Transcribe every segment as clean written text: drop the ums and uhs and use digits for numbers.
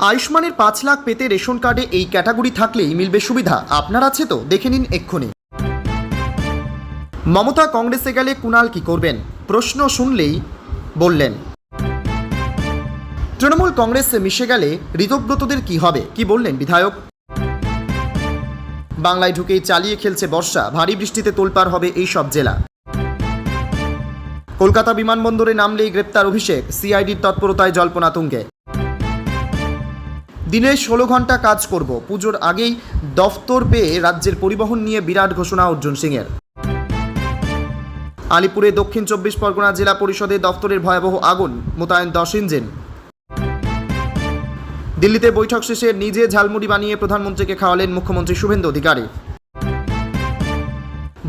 আয়ুষ্মানের 5 লাখ পেতে রেশন কার্ডে এই ক্যাটাগরি থাকলেই মিলবে সুবিধা। আপনার আছে তো? দেখে নিন এক্ষুনি। মমতা কংগ্রেসে গেলে কুণাল কি করবেন? প্রশ্ন শুনলেই বললেন। তৃণমূল কংগ্রেসে মিশে গেলে ঋতব্রতদের কি হবে? কি বললেন বিধায়ক? বাংলায় ঢুকেই চালিয়ে খেলছে বর্ষা, ভারী বৃষ্টিতে তোলপাড় হবে এই সব জেলা। কলকাতা বিমানবন্দরে নামলেই গ্রেপ্তার অভিষেক, সিআইডির তৎপরতায় জল্পনা তুঙ্গে। দিনে 16 ঘন্টা কাজ করব, পুজোর আগেই দফতর পেয়ে রাজ্যের পরিবহন নিয়ে বিরাট ঘোষণা অর্জুন সিংয়ের। আলিপুরে দক্ষিণ 24 পরগনা জেলা পরিষদের দফতরের ভয়াবহ আগুন, মোতায়েন 10 ইঞ্জিন। দিল্লিতে বৈঠক শেষে নিজে ঝালমুড়ি বানিয়ে প্রধানমন্ত্রীকে খাওয়ালেন মুখ্যমন্ত্রী শুভেন্দু অধিকারী।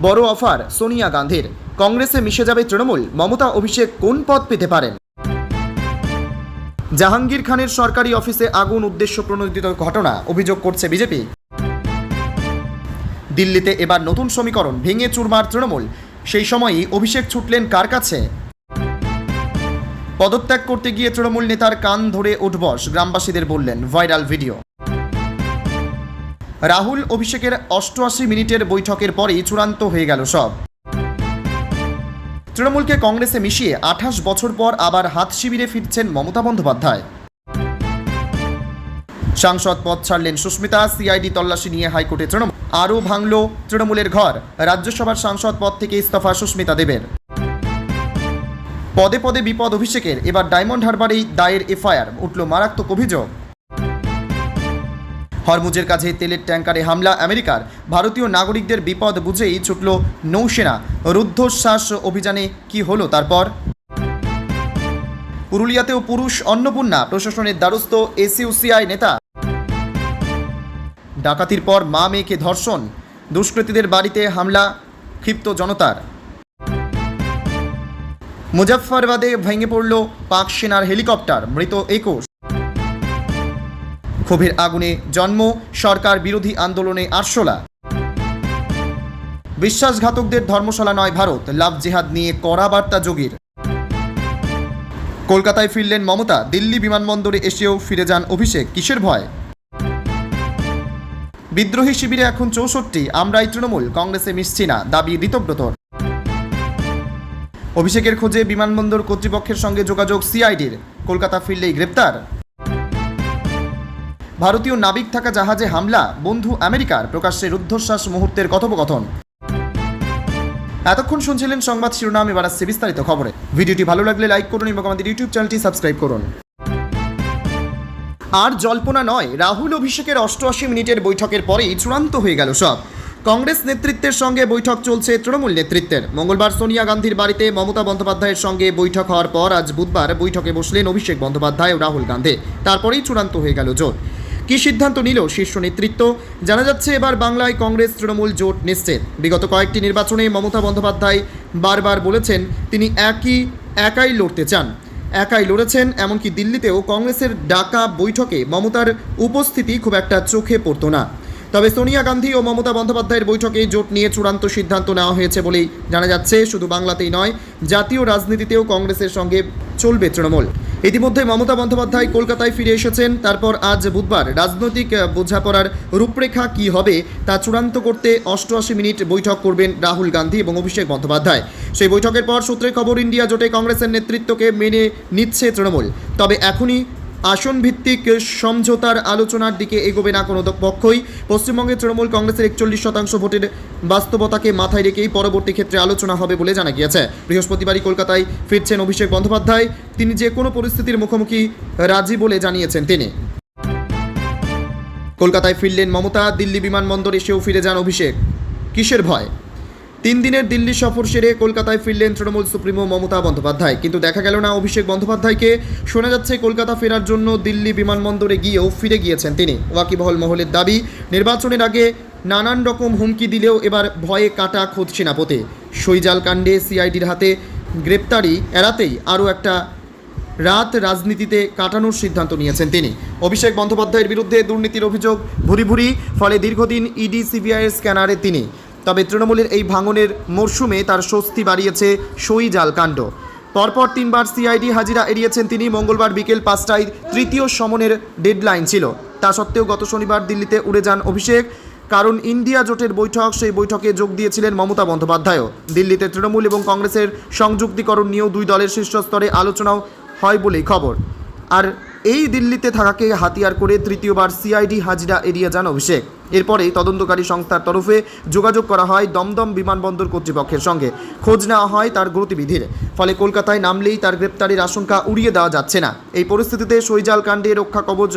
বড় অফার সোনিয়া গান্ধীর, কংগ্রেসে মিশে যাবে তৃণমূল, মমতা অভিষেক কোন পদ পেতে পারেন? জাহাঙ্গীর খানের সরকারি অফিসে আগুন উদ্দেশ্য প্রণোদিত ঘটনা, অভিযোগ করছে বিজেপি। দিল্লিতে এবার নতুন সমীকরণ, ভেঙে চুরমার তৃণমূল, সেই সময়ই অভিষেক ছুটলেন কার কাছে? পদত্যাগ করতে গিয়ে তৃণমূল নেতার কান ধরে উঠবস, গ্রামবাসীদের বললেন, ভাইরাল ভিডিও। রাহুল অভিষেকের 88 মিনিটের বৈঠকের পরেই চূড়ান্ত হয়ে গেল সব। তৃণমূলকে কংগ্রেসে মিশিয়ে 28 বছর পর আবার হাত শিবিরে ফিরছেন মমতা বন্দ্যোপাধ্যায়। সাংসদ পদ ছাড়লেন সুস্মিতা, সিআইডি তল্লাশি নিয়ে হাইকোর্টে তৃণমূল। আরও ভাঙল তৃণমূলের ঘর, রাজ্যসভার সাংসদ পদ থেকে ইস্তফা সুস্মিতা দেবের। পদে পদে বিপদ অভিষেকের, এবার ডায়মন্ড হারবারেই দায়ের এফআইআর, উঠল মারাত্মক অভিযোগ। হরমুজের কাছে তেলের ট্যাঙ্কারে হামলা আমেরিকার, ভারতীয় নাগরিকদের বিপদ বুঝেই ছুটল নৌসেনা, রুদ্ধশ্বাস অভিযানে কি হলো তারপর? পুরুলিয়াতেও পুরুষ অন্নপূর্ণা, প্রশাসনের দ্বারস্থ এসইউসিআই নেতা। ডাকাতির পর মা মেয়েকে ধর্ষণ, দুষ্কৃতীদের বাড়িতে হামলা, ক্ষিপ্ত জনতার। মুজফফরবাদে ভেঙে পড়ল পাক সেনার হেলিকপ্টার, মৃত 21। ক্ষোভের আগুনে জন্ম সরকার বিরোধী আন্দোলনে আরশোলা। বিশ্বাসঘাতকদের ধর্মশালা নয় ভারত, লাভ জেহাদ নিয়ে কড়া বার্তা যোগীর। কলকাতায় ফিরলেন মমতা, দিল্লি বিমানবন্দরে এসেও ফিরে যান অভিষেক, কিসের ভয়? বিদ্রোহী শিবিরে এখন 64, আমরাই তৃণমূল, কংগ্রেসে মিশছি না, দাবি ঋতব্রতর। অভিষেকের খোঁজে বিমানবন্দর কর্তৃপক্ষের সঙ্গে যোগাযোগ সিআইডির, কলকাতা ফিরলেই গ্রেপ্তার। ভারতীয় নাবিক থাকা জাহাজে হামলা, বন্ধু আমেরিকার, প্রকাশ্যে রুদ্ধশ্বাস মুহূর্তের কথোপকথন। এতক্ষণ শুনছিলেন সংবাদ শিরোনাম, এবার আসছে বিস্তারিত খবরে। ভিডিওটি ভালো লাগলে লাইক করুন এবং আমাদের ইউটিউব চ্যানেলটি সাবস্ক্রাইব করুন। আর জল্পনা নয়, রাহুল অভিষেকের 88 মিনিটের বৈঠকের পরেই চূড়ান্ত হয়ে গেল সব। কংগ্রেস নেতৃত্বের সঙ্গে বৈঠক চলছে তৃণমূল নেতৃত্বের। মঙ্গলবার সোনিয়া গান্ধীর বাড়িতে মমতা বন্দ্যোপাধ্যায়ের সঙ্গে বৈঠক হওয়ার পর আজ বুধবার বৈঠকে বসলেন অভিষেক বন্দ্যোপাধ্যায় ও রাহুল গান্ধী। তারপরেই চূড়ান্ত হয়ে গেল জোট। কী সিদ্ধান্ত নিল শীর্ষ নেতৃত্ব? জানা যাচ্ছে, এবার বাংলায় কংগ্রেস তৃণমূল জোট নিশ্চিত। বিগত কয়েকটি নির্বাচনে মমতা বন্দ্যোপাধ্যায় বারবার বলেছেন তিনি একাই লড়তে চান, একাই লড়েছেন। এমনকি দিল্লিতেও কংগ্রেসের ডাকা বৈঠকে মমতার উপস্থিতি খুব একটা চোখে পড়তো না। তবে সোনিয়া গান্ধী ও মমতা বন্দ্যোপাধ্যায়ের বৈঠকে জোট নিয়ে চূড়ান্ত সিদ্ধান্ত নেওয়া হয়েছে বলেই জানা যাচ্ছে। শুধু বাংলাতেই নয়, জাতীয় রাজনীতিতেও কংগ্রেসের সঙ্গে চলবে তৃণমূল। ইতিমধ্যে মমতা বন্দ্যোপাধ্যায় কলকাতায় ফিরে এসেছেন। তারপর আজ বুধবার রাজনৈতিক বোঝাপড়ার রূপরেখা কী হবে তা চূড়ান্ত করতে 88 মিনিট বৈঠক করবেন রাহুল গান্ধী এবং অভিষেক বন্দ্যোপাধ্যায়। সেই বৈঠকের পর সূত্রের খবর, ইন্ডিয়া জোটে কংগ্রেসের নেতৃত্বকে মেনে নিচ্ছে তৃণমূল। তবে এখনই আসন ভিত্তিক সমঝোতার আলোচনার দিকে এগোবে না কোনো পক্ষই। পশ্চিমবঙ্গে তৃণমূল কংগ্রেসের 41% ভোটের বাস্তবতাকে মাথায় রেখেই পরবর্তী ক্ষেত্রে আলোচনা হবে বলে জানা গিয়েছে। বৃহস্পতিবারই কলকাতায় ফিরছেন অভিষেক বন্দ্যোপাধ্যায়। তিনি যে কোনো পরিস্থিতির মুখোমুখি রাজি বলে জানিয়েছেন তিনি। কলকাতায় ফিরলেন মমতা, দিল্লি বিমানবন্দর এসেও ফিরে যান অভিষেক, কিসের ভয়? 3 দিনের দিল্লি সফর সেরে কলকাতায় ফিরলেন তৃণমূল সুপ্রিমো মমতা বন্দ্যোপাধ্যায়, কিন্তু দেখা গেল না অভিষেক বন্দ্যোপাধ্যায়কে। শোনা যাচ্ছে কলকাতা ফেরার জন্য দিল্লি বিমানবন্দরে গিয়েও ফিরে গিয়েছেন তিনি। ওয়াকিবহল মহলের দাবি, নির্বাচনের আগে নানান রকম হুমকি দিলেও এবার ভয়ে কাটা খোদ সেনাপতি। সইজাল কাণ্ডে সিআইডির হাতে গ্রেপ্তারি এড়াতেই আরও একটা রাত রাজনীতিতে কাটানোর সিদ্ধান্ত নিয়েছেন তিনি। অভিষেক বন্দ্যোপাধ্যায়ের বিরুদ্ধে দুর্নীতির অভিযোগ ভুরি ভুরি, ফলে দীর্ঘদিন ইডি সিবিআইয়ের স্ক্যানারে তিনি। তবে তৃণমূলের এই ভাঙনের মরশুমে তার স্বস্তি বাড়িয়েছে সইজাল কাণ্ড। পরপর 3বার সিআইডি হাজিরা এড়িয়েছেন তিনি। মঙ্গলবার বিকেল 5টায় তৃতীয় সমনের ডেডলাইন ছিল। তা সত্ত্বেও গত শনিবার দিল্লিতে উড়ে যান অভিষেক, কারণ ইন্ডিয়া জোটের বৈঠক। সেই বৈঠকে যোগ দিয়েছিলেন মমতা বন্দ্যোপাধ্যায়ও। দিল্লিতে তৃণমূল এবং কংগ্রেসের সংযুক্তিকরণ নিয়েও দুই দলের শীর্ষস্তরে আলোচনাও হয় বলেই খবর। আর এই দিল্লিতে থাকাকে হাতিয়ার করে তৃতীয়বার সিআইডি হাজিরা এড়িয়ে যান অভিষেক। এরপরেই তদন্তকারী সংস্থার তরফে যোগাযোগ করা হয় দমদম বিমানবন্দর কর্তৃপক্ষের সঙ্গে। খোঁজ নেওয়া হয় তার গতিবিধির। ফলে কলকাতায় নামলেই তার গ্রেপ্তারের আশঙ্কা উড়িয়ে দেওয়া যাচ্ছে না। এই পরিস্থিতিতে শৈজাল কাণ্ডে রক্ষা কবচ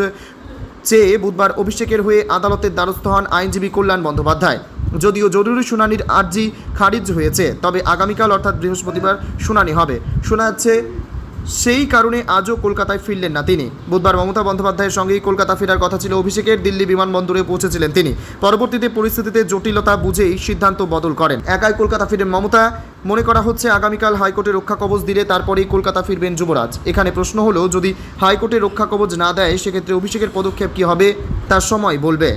চেয়ে বুধবার অভিষেকের হয়ে আদালতের দ্বারস্থ হন আইনজীবী কল্যাণ বন্দ্যোপাধ্যায়। যদিও জরুরি শুনানির আর্জি খারিজ হয়েছে, তবে আগামীকাল অর্থাৎ বৃহস্পতিবার শুনানি হবে শোনা যাচ্ছে। সেই কারণে আজও কলকাতায় ফিরলেন না তিনি। বুধবার মমতা বন্দ্যোপাধ্যায়ের সঙ্গেই কলকাতা ফেরার কথা ছিল অভিষেকের। দিল্লি বিমানবন্দরে পৌঁছেছিলেন তিনি। পরবর্তীতে পরিস্থিতিতে জটিলতা বুঝেই সিদ্ধান্ত বদল করেন। একাই কলকাতা ফিরেন মমতা। মনে করা হচ্ছে আগামীকাল হাইকোর্টে রক্ষা কবচ দিলে তারপরেই কলকাতা ফিরবেন যুবরাজ। এখানে প্রশ্ন হলো, যদি হাইকোর্টে রক্ষা কবচ না দেয় সেক্ষেত্রে অভিষেকের পদক্ষেপ কী হবে তার সময় বলবে।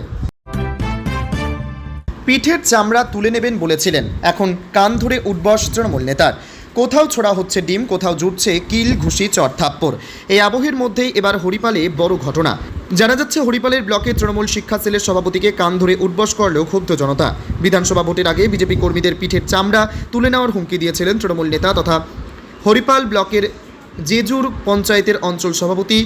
পিঠের চামড়া তুলে নেবেন বলেছিলেন, এখন কান ধরে উঠবস তৃণমূল নেতার। কোথাও ছোড়া হচ্ছে ডিম, কোথাও জুটছে কিল ঘুষি চড় থাপ্পড়। এই আবহের মধ্যেই এবার হরিপালে বড় ঘটনা। জানা যাচ্ছে হরিপালের ব্লকে তৃণমূল শিক্ষা সেলের সভাপতিকে কান ধরে উঠবস করলেও ক্ষুব্ধ জনতা। বিধানসভা ভোটের আগে বিজেপি কর্মীদের পিঠের চামড়া তুলে নেওয়ার হুমকি দিয়েছিলেন তৃণমূল নেতা তথা হরিপাল ব্লকের জেজুর পঞ্চায়েতের অঞ্চল সভাপতি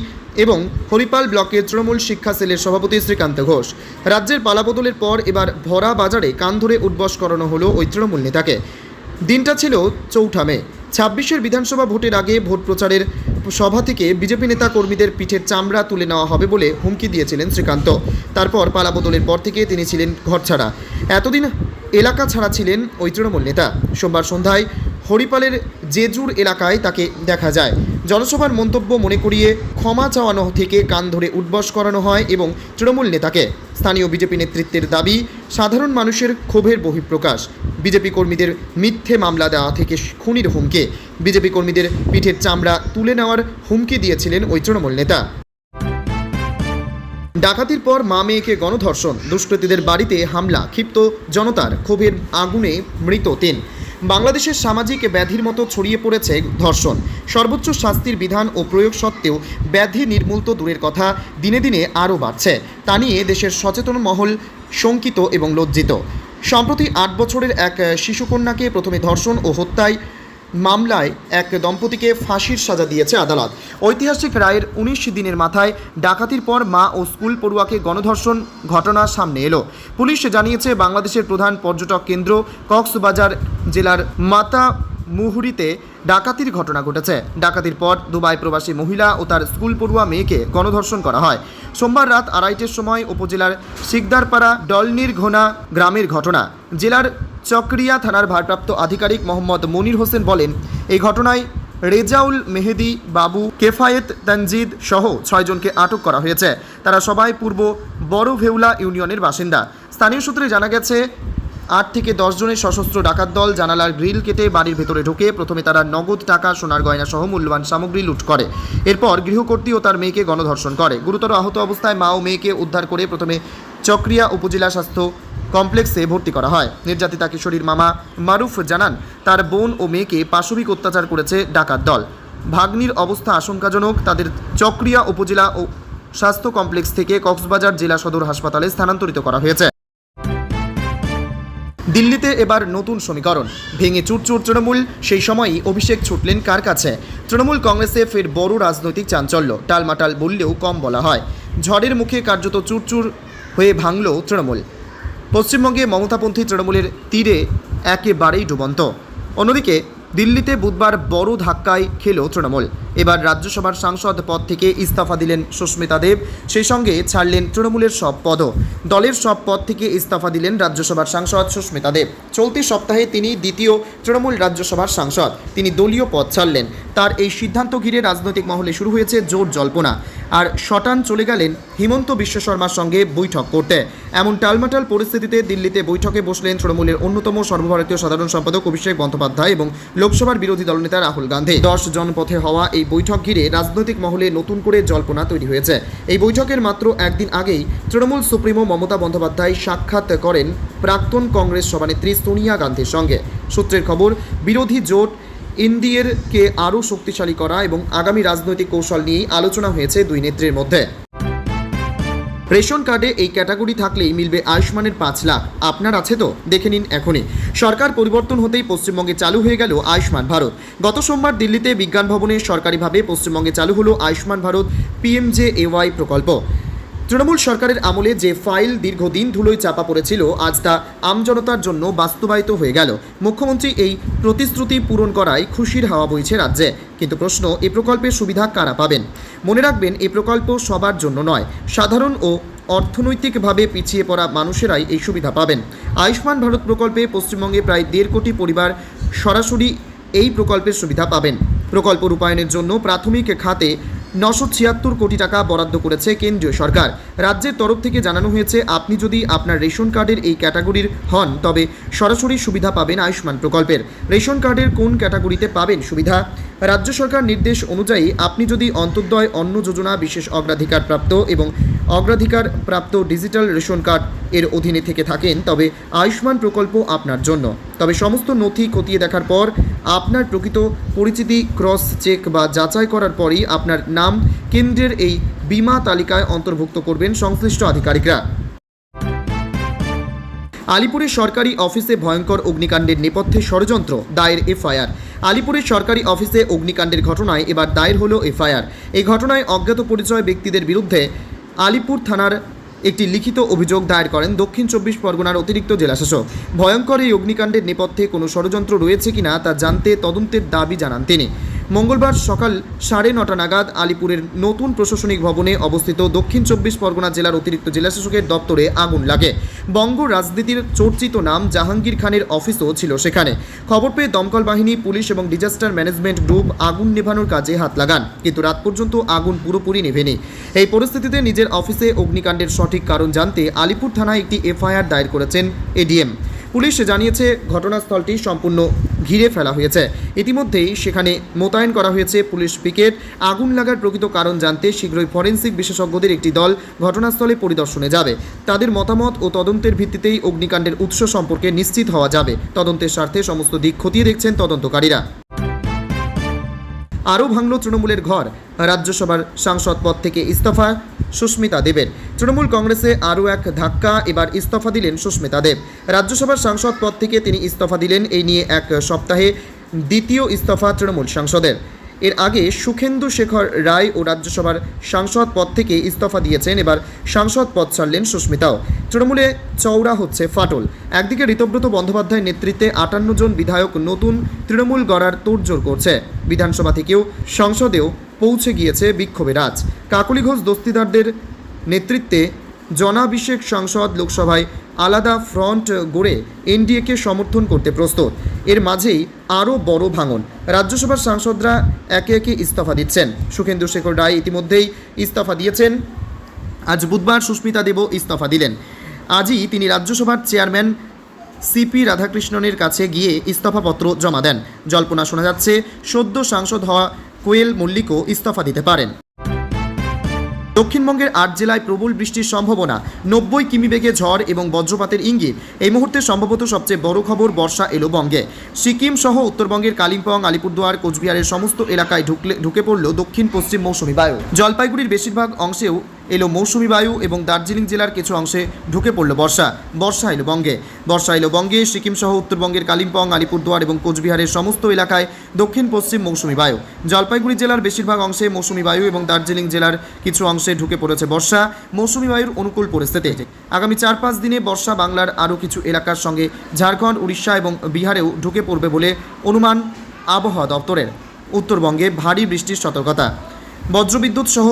এবং হরিপাল ব্লকের তৃণমূল শিক্ষা সেলের সভাপতি শ্রীকান্ত ঘোষ। রাজ্যের পালাবদলের পর এবার ভরা বাজারে কান ধরে উঠবস করানো হলো ওই তৃণমূল নেতাকে। দিনটা ছিল 4 মে। 26-এর বিধানসভা ভোটের আগে ভোট প্রচারের সভা থেকে বিজেপি নেতা কর্মীদের পিঠের চামড়া তুলে নেওয়া হবে বলে হুমকি দিয়েছিলেন শ্রীকান্ত। তারপর পালাবদলের পর থেকে তিনি ছিলেন ঘরছাড়া। এতদিন এলাকা ছাড়া ছিলেন ওই তৃণমূল নেতা। সোমবার সন্ধ্যায় হরিপালের জেজুর এলাকায় তাকে দেখা যায়। জনসভার মন্তব্য মনে করিয়ে ক্ষমা চাওয়ানো থেকে কান ধরে উঠবস করানো হয় এবং তৃণমূল নেতাকে। স্থানীয় বিজেপি নেতৃত্বের দাবি, সাধারণ মানুষের ক্ষোভের বহিঃপ্রকাশ। বিজেপি কর্মীদের মিথ্যে মামলা দেওয়া থেকে খুনির হুমকি। বিজেপি কর্মীদের পিঠের চামড়া তুলে নেওয়ার হুমকি দিয়েছিলেন ওই তৃণমূল নেতা। ডাকাতির পর মা মেয়েকে গণধর্ষণ, দুষ্কৃতীদের বাড়িতে হামলা, ক্ষিপ্ত জনতার ক্ষোভের আগুনে মৃত 3। বাংলাদেশের সামাজিক ব্যাধির মতো ছড়িয়ে পড়েছে ধর্ষণ। সর্বোচ্চ শাস্তির বিধান ও প্রয়োগ সত্ত্বেও ব্যাধি নির্মূল তো দূরের কথা, দিনে দিনে আরও বাড়ছে। তা নিয়ে দেশের সচেতন মহল শঙ্কিত এবং লজ্জিত। সম্প্রতি 8 বছরের এক শিশুকন্যাকে প্রথমে ধর্ষণ ও হত্যায় মামলায় এক দম্পতিকে ফাঁসির সাজা দিয়েছে আদালত। ঐতিহাসিক রায়ের 19 দিনের মাথায় ডাকাতির পর মা ও স্কুল পড়ুয়াকে গণধর্ষণ ঘটনা সামনে এলো। পুলিশ জানিয়েছে, বাংলাদেশের প্রধান পর্যটক কেন্দ্র কক্সবাজার জেলার মাতা মুহুরিতে ডাকাতির ঘটনা ঘটেছে। ডাকাতির পর দুবাই প্রবাসী মহিলা ও তার স্কুল পড়ুয়া মেয়েকে গণধর্ষণ করা হয়। সোমবার রাত 2:30-এর সময় উপজেলার শিকদারপাড়া ডলনির ঘোনা গ্রামের ঘটনা। জেলার চকরিয়া থানার ভারপ্রাপ্ত আধিকারিক মোহাম্মদ মনির হোসেন বলেন, এই ঘটনায় রেজাউল মেহেদি, বাবু, কেফায়েত, তানজিদ সহ 6 জনকে আটক করা হয়েছে। তারা সবাই পূর্ব বড় ভেউলা ইউনিয়নের বাসিন্দা। স্থানীয় সূত্রে জানা গেছে, 8 থেকে 10 জনের সশস্ত্র ডাকাত দল জানালার গ্রিল কেটে বাড়ির ভেতরে ঢুকে প্রথমে তারা নগদ টাকা, সোনার গয়না সহ মূল্যবান সামগ্রী লুট করে। এরপর গৃহকর্ত্রী ও তার মেয়েকে গণধর্ষণ করে। গুরুতর আহত অবস্থায় মা ও মেয়েকে উদ্ধার করে প্রথমে চকরিয়া উপজেলা স্বাস্থ্য কমপ্লেক্সে ভর্তি করা হয়। নির্যাতিতা কিশোরীর মামা মারুফ জানান, তার বোন ও মেয়েকে পাশবিক অত্যাচার করেছে ডাকাত দল। ভাগ্নির অবস্থা আশঙ্কাজনক। তাদের চকরিয়া উপজেলা ও স্বাস্থ্য কমপ্লেক্স থেকে কক্সবাজার জেলা সদর হাসপাতালে স্থানান্তরিত করা হয়েছে। দিল্লিতে এবার নতুন সমীকরণ, ভেঙে চুরচুর তৃণমূল। সেই সময়ই অভিষেক ছুটলেন কার কাছে? তৃণমূল কংগ্রেসে ফের বড় রাজনৈতিক চাঞ্চল্য। টালমাটাল বললেও কম বলা হয়। ঝড়ের মুখে কার্যত চুরচুর হয়ে ভাঙল তৃণমূল। পশ্চিমবঙ্গে মমতাপন্থী তৃণমূলের তীরে একেবারেই ডুবন্ত। অন্যদিকে দিল্লিতে বুধবার বড় ধাক্কায় খেল তৃণমূল। এবার রাজ্যসভার সাংসদ পদ থেকে ইস্তফা দিলেন সুস্মিতা দেব। সেই সঙ্গে ছাড়লেন তৃণমূলের সব পদও। দলের সব পদ থেকে ইস্তফা দিলেন রাজ্যসভার সাংসদ সুস্মিতা দেব। চলতি সপ্তাহে তিনি দ্বিতীয় তৃণমূল রাজ্যসভার সাংসদ। তিনি দলীয় পদ ছাড়লেন। তার এই সিদ্ধান্ত ঘিরে রাজনৈতিক মহলে শুরু হয়েছে জোর জল্পনা। আর শটান চলে গেলেন হিমন্ত বিশ্ব শর্মার সঙ্গে বৈঠক করতে। এমন টালমাটাল পরিস্থিতিতে দিল্লিতে বৈঠকে বসলেন তৃণমূলের অন্যতম সর্বভারতীয় সাধারণ সম্পাদক অভিষেক বন্দ্যোপাধ্যায় এবং লোকসভার বিরোধী দলনেতা রাহুল গান্ধী। 10 জন পথে হওয়া এই বৈঠক ঘিরে রাজনৈতিক মহলে নতুন করে জল্পনা তৈরি হয়েছে। এই বৈঠকের মাত্র একদিন আগেই তৃণমূল সুপ্রিমো মমতা বন্দ্যোপাধ্যায় সাক্ষাৎ করেন প্রাক্তন কংগ্রেস সভানেত্রী সোনিয়া গান্ধীর সঙ্গে। সূত্রের খবর, বিরোধী জোট এনডিএকে আরও শক্তিশালী করা এবং আগামী রাজনৈতিক কৌশল নিয়েই আলোচনা হয়েছে দুই নেত্রীর মধ্যে। রেশন কার্ডে এই ক্যাটাগরি থাকলেই মিলবে আয়ুষ্মানের 5 লাখ। আপনার আছে তো? দেখে নিন এখনই। সরকার পরিবর্তন হতেই পশ্চিমবঙ্গে চালু হয়ে গেল আয়ুষ্মান ভারত। গত সোমবার দিল্লিতে বিজ্ঞান ভবনে সরকারিভাবে পশ্চিমবঙ্গে চালু হলো আয়ুষ্মান ভারত PMJAY প্রকল্প। তৃণমূল সরকারের আমলে যে ফাইল দীর্ঘদিন ধুলোয় চাপা পড়েছিল, আজ তা আমজনতার জন্য বাস্তবায়িত হয়ে গেল। মুখ্যমন্ত্রী এই প্রতিশ্রুতি পূরণ করায় খুশির হাওয়া বইছে রাজ্যে। কিন্তু প্রশ্ন, এই প্রকল্পের সুবিধা কারা পাবেন? মনে রাখবেন, এই প্রকল্প সবার জন্য নয়, সাধারণ ও অর্থনৈতিকভাবে পিছিয়ে পড়া মানুষেরাই এই সুবিধা পাবেন। আয়ুষ্মান ভারত প্রকল্পে পশ্চিমবঙ্গে প্রায় 1.5 কোটি পরিবার সরাসরি এই প্রকল্পের সুবিধা পাবেন। প্রকল্প রূপায়ণের জন্য প্রাথমিক খাতে 976 কোটি টাকা বরাদ্দ করেছে কেন্দ্রীয় সরকার। রাজ্যের তরফ থেকে জানানো হয়েছে, আপনি যদি আপনার রেশন কার্ডের এই ক্যাটাগরির হন তবে সরাসরি সুবিধা পাবেন আয়ুষ্মান প্রকল্পের। রেশন কার্ডের কোন ক্যাটাগরিতে পাবেন সুবিধা? রাজ্য সরকার নির্দেশ অনুযায়ী আপনি যদি অন্তর্দয় অন্ন যোজনা বিশেষ অগ্রাধিকার প্রাপ্ত এবং অগ্রাধিকার প্রাপ্ত ডিজিটাল রেশন কার্ড এর অধীনে থেকে থাকেন তবে আয়ুষ্মান প্রকল্প আপনার জন্য। তবে সমস্ত নথি খতিয়ে দেখার পর আপনার প্রকৃত পরিচিতি ক্রস চেক বা যাচাই করার পরই আপনার নাম কেন্দ্রের এই বীমা তালিকায় অন্তর্ভুক্ত করবেন সংশ্লিষ্ট আধিকারিকরা। আলিপুরের সরকারি অফিসে ভয়ঙ্কর অগ্নিকাণ্ডের নেপথ্যে ষড়যন্ত্র, দায়ের এফআইআর। আলিপুরের সরকারি অফিসে অগ্নিকাণ্ডের ঘটনায় এবার দায়ের হলো এফআইআর। এই ঘটনায় অজ্ঞাত পরিচয় ব্যক্তিদের বিরুদ্ধে আলিপুর থানার একটি লিখিত অভিযোগ দায়ের করেন দক্ষিণ 24 পরগনার অতিরিক্ত জেলাশাসক। ভয়ঙ্কর এই অগ্নিকাণ্ডের নেপথ্যে কোনো ষড়যন্ত্র রয়েছে কিনা তা জানতে তদন্তের দাবি জানান তিনি। মঙ্গলবার সকাল 9:30 নাগাদ আলিপুরের নতুন প্রশাসনিক ভবনে অবস্থিত দক্ষিণ 24 পরগনা জেলার অতিরিক্ত জেলাশাসকের দপ্তরে আগুন লাগে। বঙ্গ রাজনীতির চর্চিত নাম জাহাঙ্গীর খানের অফিসও ছিল সেখানে। খবর পেয়ে দমকল বাহিনী, পুলিশ এবং ডিজাস্টার ম্যানেজমেন্ট গ্রুপ আগুন নেভানোর কাজে হাত লাগান, কিন্তু রাত পর্যন্ত আগুন পুরোপুরি নেভেনি। এই পরিস্থিতিতে নিজের অফিসে অগ্নিকাণ্ডের সঠিক কারণ জানতে আলিপুর থানায় একটি এফআইআর দায়ের করেছেন এডিএম। পুলিশ জানিয়েছে, ঘটনাস্থলটি সম্পূর্ণ ঘিরে ফেলা হয়েছে। ইতিমধ্যেই সেখানে মোতায়েন করা হয়েছে পুলিশ পিকেট। আগুন লাগার প্রকৃত কারণ জানতে শীঘ্রই ফরেনসিক বিশেষজ্ঞদের একটি দল ঘটনাস্থলে পরিদর্শনে যাবে। তাদের মতামত ও তদন্তের ভিত্তিতেই অগ্নিকাণ্ডের উৎস সম্পর্কে নিশ্চিত হওয়া যাবে। তদন্তের স্বার্থে সমস্ত দিক খতিয়ে দেখছেন তদন্তকারীরা। আরও ভাঙল তৃণমূলের ঘর। রাজ্যসভার সাংসদ পদ থেকে ইস্তফা সুস্মিতা দেবের। তৃণমূল কংগ্রেসে আরও এক ধাক্কা, এবার ইস্তফা দিলেন সুস্মিতা দেব। রাজ্যসভার সাংসদ পদ থেকে তিনি ইস্তফা দিলেন। এই নিয়ে এক সপ্তাহে দ্বিতীয় ইস্তফা তৃণমূল সাংসদের। এর আগে সুখেন্দু শেখর রায় ও রাজ্যসভার সাংসদ পদ থেকে ইস্তফা দিয়েছেন। এবার সাংসদ পদ ছাড়লেন সুস্মিতাও। তৃণমূলে চওড়া হচ্ছে ফাটল। একদিকে ঋতব্রত বন্দ্যোপাধ্যায়ের নেতৃত্বে 58 জন বিধায়ক নতুন তৃণমূল গড়ার তোড়জোড় করছে। বিধানসভা থেকেও সংসদেও পৌঁছে গিয়েছে বিক্ষোভের আঁচ। কাকলি ঘোষ দস্তিদারদের নেতৃত্বে জনাভিষেক সাংসদ লোকসভায় আলাদা ফ্রন্ট গড়ে এনডিএকে সমর্থন করতে প্রস্তুত। এর মাঝেই আরও বড় ভাঙন। রাজ্যসভার সাংসদরা একে একে ইস্তফা দিচ্ছেন। সুখেন্দু শেখর রায় ইতিমধ্যেই ইস্তফা দিয়েছেন। আজ বুধবার সুস্মিতা দেবও ইস্তফা দিলেন। আজই তিনি রাজ্যসভার চেয়ারম্যান সিপি রাধাকৃষ্ণনের কাছে গিয়ে ইস্তফাপত্র জমা দেন। জল্পনা শোনা যাচ্ছে, সদ্য সাংসদ হওয়া কোয়েল মল্লিকও ইস্তফা দিতে পারেন। দক্ষিণবঙ্গের 8 জেলায় প্রবল বৃষ্টির সম্ভাবনা, 90 কিমি বেগে ঝড় এবং বজ্রপাতের ইঙ্গিত। এই মুহূর্তে সম্ভবত সবচেয়ে বড় খবর, বর্ষা এলো বঙ্গে। সিকিম সহ উত্তরবঙ্গের কালিম্পং, আলিপুরদুয়ার, কোচবিহারের সমস্ত এলাকায় ঢুকে পড়ল দক্ষিণ পশ্চিম মৌসুমি বায়ু। জলপাইগুড়ির বেশিরভাগ অংশেও এলো মৌসুমি বায়ু এবং দার্জিলিং জেলার কিছু অংশে ঢুকে পড়ল বর্ষা। বর্ষা এলো বঙ্গে। সিকিম সহ উত্তরবঙ্গের কালিম্পং, আলিপুরদুয়ার এবং কোচবিহারের সমস্ত এলাকায় দক্ষিণ পশ্চিম মৌসুমি বায়ু। জলপাইগুড়ি জেলার বেশিরভাগ অংশে মৌসুমি বায়ু এবং দার্জিলিং জেলার কিছু অংশে ঢুকে পড়েছে বর্ষা। মৌসুমি বায়ুর অনুকূল পরিস্থিতি। আগামী 4-5 দিনে বর্ষা বাংলার আরও কিছু এলাকার সঙ্গে ঝাড়খণ্ড, উড়িষ্যা এবং বিহারেও ঢুকে পড়বে বলে অনুমান আবহাওয়া দপ্তরের। উত্তরবঙ্গে ভারী বৃষ্টির সতর্কতা। বজ্রবিদ্যুৎ সহ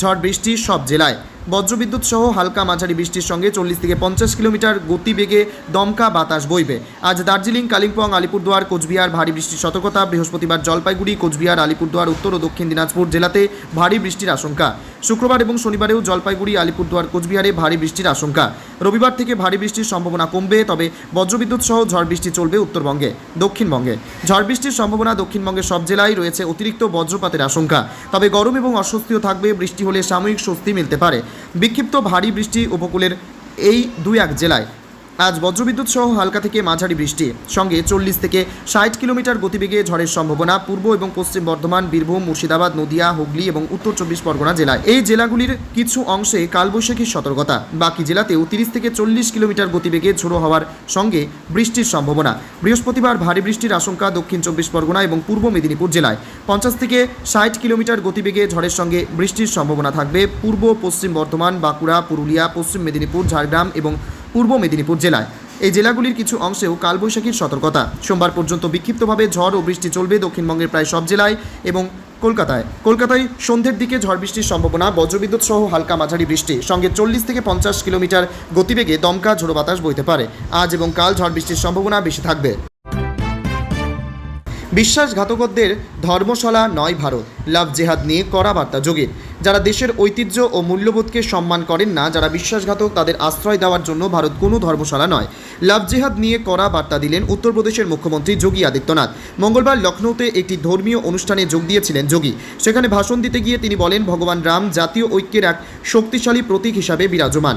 ঝড় বৃষ্টি সব জেলায়। বজ্রবিদ্যুৎ সহ হালকা মাঝারি বৃষ্টির সঙ্গে 40 থেকে 50 কিলোমিটার গতিবেগে দমকা বাতাস বইবে। আজ দার্জিলিং, কালিম্পং, আলিপুরদুয়ার, কোচবিহার ভারী বৃষ্টির সতর্কতা। বৃহস্পতিবার জলপাইগুড়ি, কোচবিহার, আলিপুরদুয়ার, উত্তর ও দক্ষিণ দিনাজপুর জেলাতে ভারী বৃষ্টির আশঙ্কা। শুক্রবার এবং শনিবারেও জলপাইগুড়ি, আলিপুরদুয়ার, কোচবিহারে ভারী বৃষ্টির আশঙ্কা। রবিবার থেকে ভারী বৃষ্টির সম্ভাবনা কমবে, তবে বজ্রবিদ্যুৎ সহ ঝড় বৃষ্টি চলবে উত্তরবঙ্গে। দক্ষিণবঙ্গে ঝড় বৃষ্টির সম্ভাবনা। দক্ষিণবঙ্গের সব জেলায় রয়েছে অতিরিক্ত বজ্রপাতের আশঙ্কা। তবে গরম এবং অস্বস্তিও থাকবে। বৃষ্টি হলে সাময়িক স্বস্তি মিলতে পারে। বিক্ষিপ্ত ভারী বৃষ্টি উপকূলের এই 2-1 জেলায়। আজ বজ্রবিদ্যুৎ সহ হালকা থেকে মাঝারি বৃষ্টি সঙ্গে 40 থেকে 60 কিলোমিটার গতিবেগে ঝড়ের সম্ভাবনা পূর্ব এবং পশ্চিম বর্ধমান, বীরভূম, মুর্শিদাবাদ, নদিয়া, হুগলি এবং উত্তর 24 পরগনা জেলায়। এই জেলাগুলির কিছু অংশে কালবৈশাখীর সতর্কতা। বাকি জেলাতেও 30 থেকে 40 কিলোমিটার গতিবেগে ঝোড়ো হওয়ার সঙ্গে বৃষ্টির সম্ভাবনা। বৃহস্পতিবার ভারী বৃষ্টির আশঙ্কা দক্ষিণ 24 পরগনা এবং পূর্ব মেদিনীপুর জেলায়। 50 থেকে 60 কিলোমিটার গতিবেগে ঝড়ের সঙ্গে বৃষ্টির সম্ভাবনা থাকবে পূর্ব পশ্চিম বর্ধমান, বাঁকুড়া, পুরুলিয়া, পশ্চিম মেদিনীপুর, ঝাড়গ্রাম এবং পূর্ব মেদিনীপুর জেলায়। এই জেলাগুলির কিছু অংশেও কালবৈশাখীর সতর্কতা। সোমবার পর্যন্ত বিক্ষিপ্তভাবে ঝড় ও বৃষ্টি চলবে দক্ষিণবঙ্গের প্রায় সব জেলায় এবং কলকাতায় সন্ধ্যের দিকে ঝড় বৃষ্টির সম্ভাবনা, বজ্রবিদ্যুৎ সহ হালকা মাঝারি বৃষ্টি সঙ্গে 40 থেকে 50 কিলোমিটার গতিবেগে দমকা ঝোড়ো বাতাস বইতে পারে। আজ এবং কাল ঝড় বৃষ্টির সম্ভাবনা বেশি থাকবে। বিশ্বাসঘাতকদের ধর্মশালা নয় ভারত, লাভ জেহাদ নিয়ে কড়া বার্তা যোগীর। যারা দেশের ঐতিহ্য ও মূল্যবোধকে সম্মান করেন না, যারা বিশ্বাসঘাতক, তাদের আশ্রয় দেওয়ার জন্য ভারত কোনো ধর্মশালা নয়। লাভ জেহাদ নিয়ে কড়া বার্তা দিলেন উত্তরপ্রদেশের মুখ্যমন্ত্রী যোগী আদিত্যনাথ। মঙ্গলবার লখনৌতে একটি ধর্মীয় অনুষ্ঠানে যোগ দিয়েছিলেন যোগী। সেখানে ভাষণ দিতে গিয়ে তিনি বলেন, ভগবান রাম জাতীয় ঐক্যের এক শক্তিশালী প্রতীক হিসাবে বিরাজমান।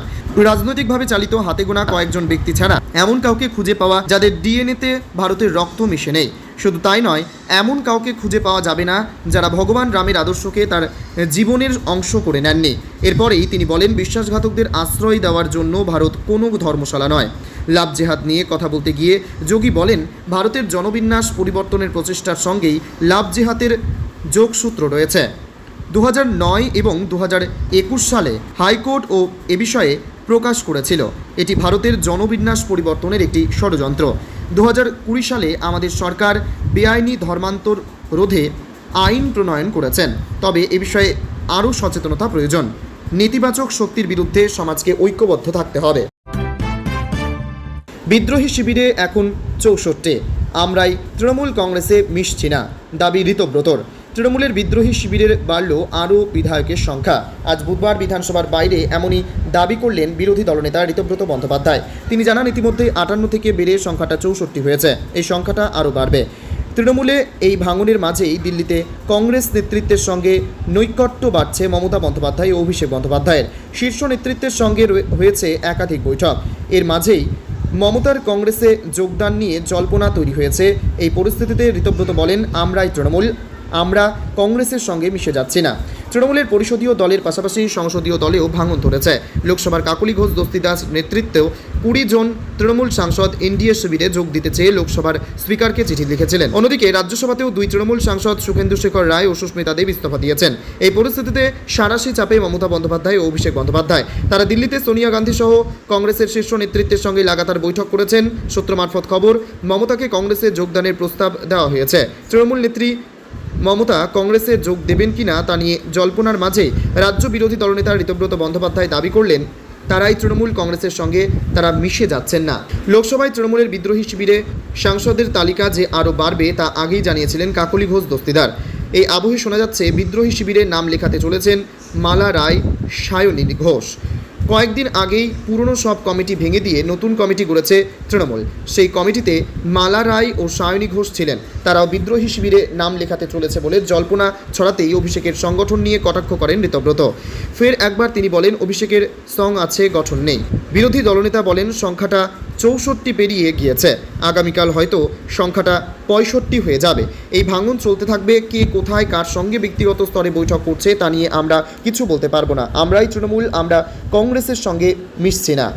রাজনৈতিকভাবে চালিত হাতে গোনা কয়েকজন ব্যক্তি ছাড়া এমন কাউকে খুঁজে পাওয়া যাদের ডিএনএতে ভারতের রক্ত মিশে নেই। শুধু তাই নয়, এমন কাউকে খুঁজে পাওয়া যাবে না যারা ভগবান রামের আদর্শকে তার জীবনের অংশ করে নেননি। এরপরেই তিনি বলেন, বিশ্বাসঘাতকদের আশ্রয় দেওয়ার জন্য ভারত কোনো ধর্মশালা নয়। লাভ জেহাদ নিয়ে কথা বলতে গিয়ে যোগী বলেন, ভারতের জনবিন্যাস পরিবর্তনের প্রচেষ্টার সঙ্গেই লাভ জেহাদের যোগসূত্র রয়েছে। 2009 এবং 2021 সালে হাইকোর্ট এ বিষয়ে প্রকাশ করেছিল। এটি ভারতের জনবিন্যাস পরিবর্তনের একটি ষড়যন্ত্র। 2020 সালে আমাদের সরকার বেআইনি ধর্মান্তর রোধে আইন প্রণয়ন করেছেন। তবে এ বিষয়ে আরও সচেতনতা প্রয়োজন। নেতিবাচক শক্তির বিরুদ্ধে সমাজকে ঐক্যবদ্ধ থাকতে হবে। বিদ্রোহী শিবিরে এখন 64, আমরাই তৃণমূল কংগ্রেসে মিশছি না, দাবি ঋতব্রতর। তৃণমূলের বিদ্রোহী শিবিরের বাড়ল আরও বিধায়কের সংখ্যা। আজ বুধবার বিধানসভার বাইরে এমনই দাবি করলেন বিরোধী দলনেতা ঋতব্রত বন্দ্যোপাধ্যায়। তিনি জানান, ইতিমধ্যে 58 থেকে বেড়ে সংখ্যাটা 64 হয়েছে। এই সংখ্যাটা আরও বাড়বে। তৃণমূলে এই ভাঙনের মাঝেই দিল্লিতে কংগ্রেস নেতৃত্বের সঙ্গে নৈকট্য বাড়ছে মমতা বন্দ্যোপাধ্যায় ও অভিষেক বন্দ্যোপাধ্যায়ের। শীর্ষ নেতৃত্বের সঙ্গে হয়েছে একাধিক বৈঠক। এর মাঝেই মমতার কংগ্রেসে যোগদান নিয়ে জল্পনা তৈরি হয়েছে। এই পরিস্থিতিতে ঋতব্রত বলেন, আমরাই তৃণমূল, আমরা কংগ্রেসের সঙ্গে মিশে যাচ্ছি না। তৃণমূলের পরিষদীয় দলের পাশাপাশি সংসদীয় দলেও ভাঙন ধরেছে। লোকসভার কাকলি ঘোষ দস্তিদাস নেতৃত্বেও 20 জন তৃণমূল সাংসদ এনডিএ শিবিরে যোগ দিতে চেয়ে লোকসভার স্পিকারকে চিঠি লিখেছিলেন। অন্যদিকে রাজ্যসভাতেও 2 তৃণমূল সাংসদ সুখেন্দু শেখর রায় ও সুস্মিতা দেব ইস্তফা দিয়েছেন। এই পরিস্থিতিতে সাঁড়াশি চাপে মমতা বন্দ্যোপাধ্যায় ও অভিষেক বন্দ্যোপাধ্যায়। তারা দিল্লিতে সোনিয়া গান্ধী সহ কংগ্রেসের শীর্ষ নেতৃত্বের সঙ্গে লাগাতার বৈঠক করেছেন। সূত্র মারফত খবর, মমতাকে কংগ্রেসে যোগদানের প্রস্তাব দেওয়া হয়েছে। তৃণমূল নেত্রী মমতা কংগ্রেসে যোগ দেবেন কিনা তা নিয়ে জল্পনার মাঝে রাজ্য বিরোধী দলনেতা ঋতব্রত বন্দ্যোপাধ্যায় দাবি করলেন, তারাই তৃণমূল কংগ্রেসের সঙ্গে তারা মিশে যাচ্ছেন না। লোকসভায় তৃণমূলের বিদ্রোহী শিবিরে সাংসদের তালিকা যে আরও বাড়বে তা আগেই জানিয়েছিলেন কাকলি ঘোষ দস্তিদার। এই আবহে শোনা যাচ্ছে বিদ্রোহী শিবিরে নাম লেখাতে চলেছেন মালা রায়, সায়নী ঘোষ। কয়েকদিন আগেই পুরনো সব কমিটি ভেঙে দিয়ে নতুন কমিটি গড়েছে তৃণমূল। সেই কমিটিতে মালা রায় ও সায়নী ঘোষ ছিলেন। তারাও বিদ্রোহী শিবিরে নাম লেখাতে চলেছে বলে জল্পনা ছড়াতেই অভিষেকের সংগঠন নিয়ে কটাক্ষ করেন ঋতব্রত। ফের একবার তিনি বলেন, অভিষেকের সং আছে, গঠন নেই। বিরোধী দলনেতা বলেন, সংখ্যাটা 64 পেরিয়ে গিয়েছে, আগামীকাল হয়তো সংখ্যাটা 65 হয়ে যাবে। এই ভাঙন চলতে থাকবে। কে কোথায় কার সঙ্গে ব্যক্তিগত স্তরে বৈঠক করছে তা নিয়ে আমরা কিছু বলতে পারবো না। আমরাই তৃণমূল, আমরা কংগ্রেসের সঙ্গে মিশছি না।